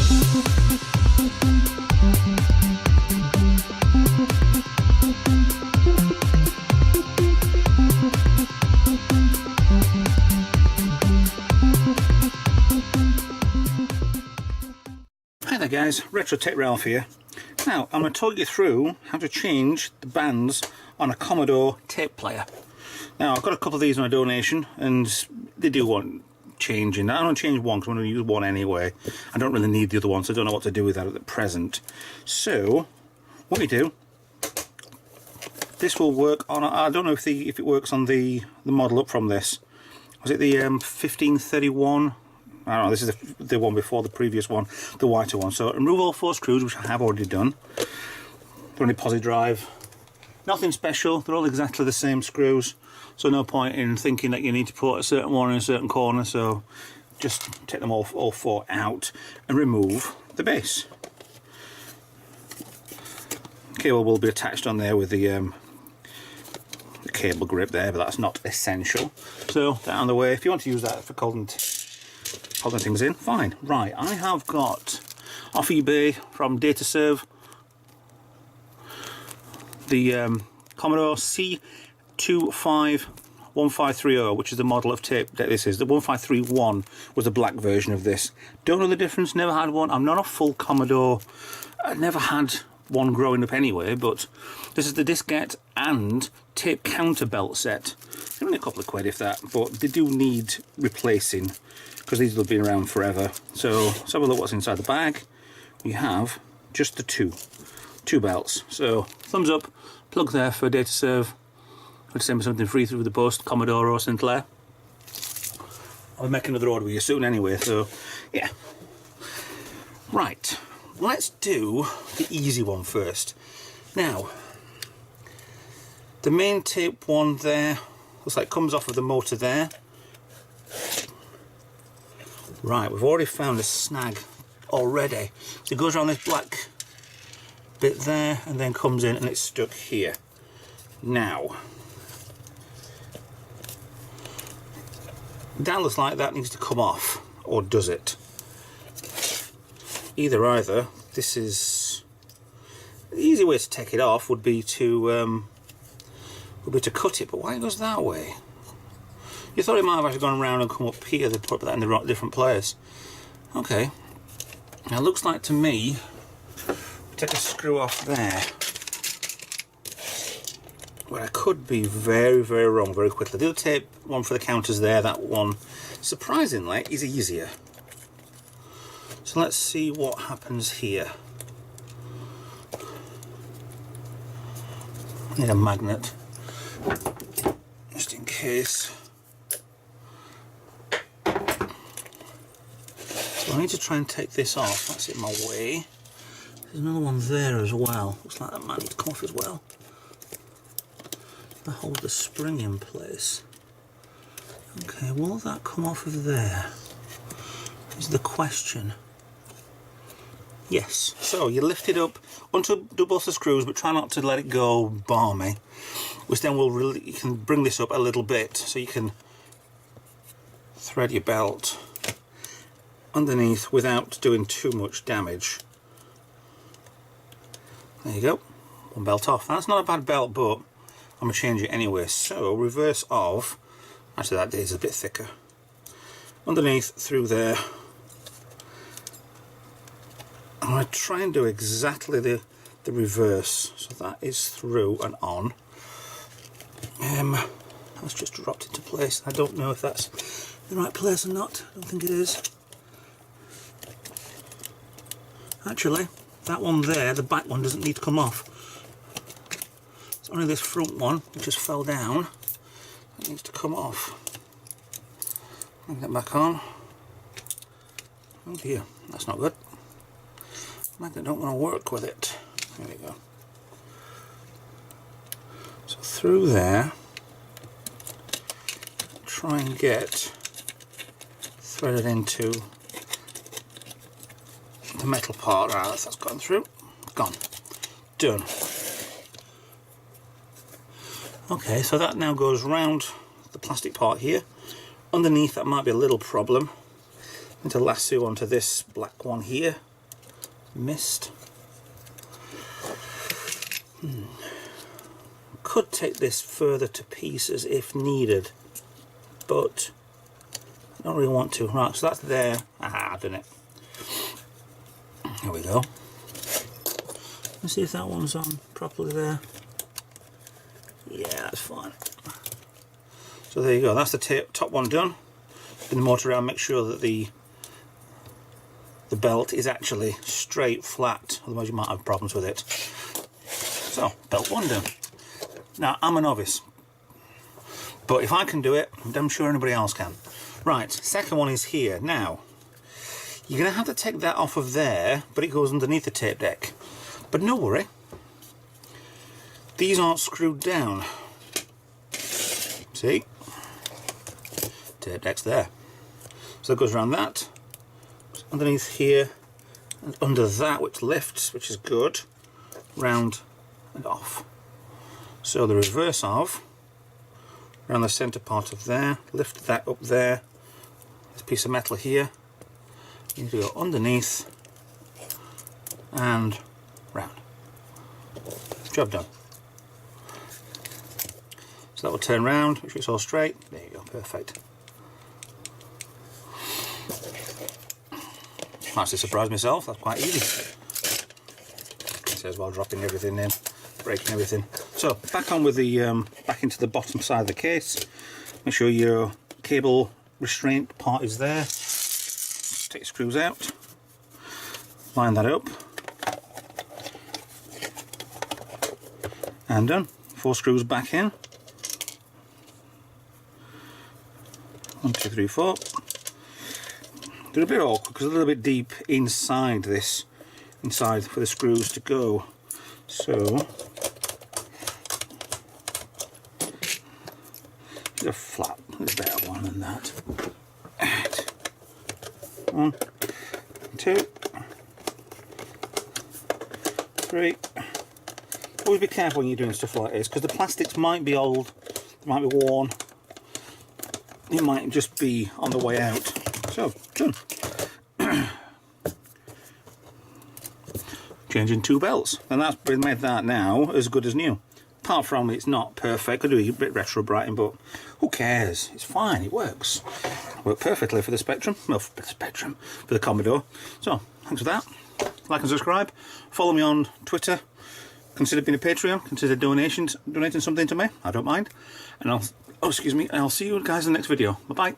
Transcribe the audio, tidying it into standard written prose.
Hi there guys, Retro Tech Ralph here. Now I'm going to talk you through how to change the bands on a Commodore tape player. Now I've got a couple of these on a donation and they do want changing. I don't change one because I'm going to use one anyway. I don't really need the other one, so I don't know what to do with that at the present. So what we do, this will work on, I don't know if it works on the model up from this. Was it the 1531? I don't know, this is the one before the previous one, the whiter one. So remove all 4 screws, which I have already done. They're on a posi drive. Nothing special, they're all exactly the same screws. So no point in thinking that you need to put a certain one in a certain corner. So just take them all 4 out and remove the base. Cable will be attached on there with the cable grip there, but that's not essential. So that out of the way. If you want to use that for holding things in, fine. Right, I have got off eBay from Datasette the Commodore C251530, which is the model of tape that this is. The 1531 was the black version of this. Don't know the difference, never had one. I'm not a full Commodore, I never had one growing up anyway, but this is the diskette and tape counter belt set. It's only a couple of quid if that, but they do need replacing because these will have been around forever. So let's have a look what's inside the bag. We have just the two belts. So thumbs up, plug there for Datasette. I'll send me something free through the post, Commodore or Sinclair. I'll make another order with you soon anyway, so yeah. Right, let's do the easy one first. Now, the main tape one there, looks like it comes off of the motor there. Right, we've already found a snag already. So it goes around this black bit there and then comes in and it's stuck here. Now, that looks like that needs to come off, or does it? Either. This is the easy way to take it off would be to cut it, but why it goes that way? You thought it might have actually gone around and come up here. They put that in the different place. Okay. Now it looks like to me, take a screw off there. Well, I could be very, very wrong very quickly. The other tape one for the counters there, that one, surprisingly, is easier. So let's see what happens here. I need a magnet, just in case. So I need to try and take this off. That's in my way. There's another one there as well. Looks like that might need to come off as well. To hold the spring in place. Okay, will that come off of there? Is the question. Yes. So you lift it up, undo both the screws, but try not to let it go balmy. Which then will really, you can bring this up a little bit, so you can thread your belt underneath without doing too much damage. There you go. One belt off. That's not a bad belt, but I'm going to change it anyway. So reverse of, actually that is a bit thicker. Underneath, through there. I'm going to try and do exactly the reverse. So that is through and on. That's just dropped into place. I don't know if that's the right place or not. I don't think it is. Actually, that one there, the back one, doesn't need to come off. It's only this front one, which just fell down, that needs to come off. Bring that back on. Oh dear, that's not good. I don't want to work with it. There we go. So through there, try and get threaded into the metal part. Right, that's gone through. Gone. Done. Okay, so that now goes round the plastic part here. Underneath that might be a little problem. I need to lasso onto this black one here. missed. Could take this further to pieces if needed, but I don't really want to. Right, so that's there. Aha, I've done it. There we go. Let's see if that one's on properly there. Yeah, that's fine. So there you go, that's the top one done. Spin the motor around, make sure that the belt is actually straight, flat, otherwise you might have problems with it. So, belt one done. Now, I'm a novice, but if I can do it, I'm damn sure anybody else can. Right, second one is here. Now, you're going to have to take that off of there, but it goes underneath the tape deck. But no worry, these aren't screwed down. See? Tape deck's there. So it goes around that, underneath here, and under that, which lifts, which is good, round and off. So the reverse of, around the centre part of there, lift that up there, this piece of metal here, you need to go underneath and round. Job done. So that will turn round, make sure it's all straight. There you go, perfect. I actually surprised myself, that's quite easy. It says while dropping everything in, breaking everything. So back on with the back into the bottom side of the case. Make sure your cable restraint part is there. Take screws out, line that up, and done. 4 screws back in. 1, 2, 3, 4. They're a bit awkward because they're a little bit deep inside this, inside for the screws to go. So they're flat. There's a better one than that. 1, 2, 3. Always be careful when you're doing stuff like this because the plastics might be old, they might be worn, it might just be on the way out. So, done. Changing 2 belts, and that's made that now as good as new. Apart from it's not perfect, could do a bit retro brighting, but who cares? It's fine, it works. Worked perfectly for the Spectrum, well, for the Spectrum, for the Commodore. So, thanks for that. Like and subscribe. Follow me on Twitter. Consider being a Patreon. Consider donating something to me. I don't mind. And I'll see you guys in the next video. Bye bye.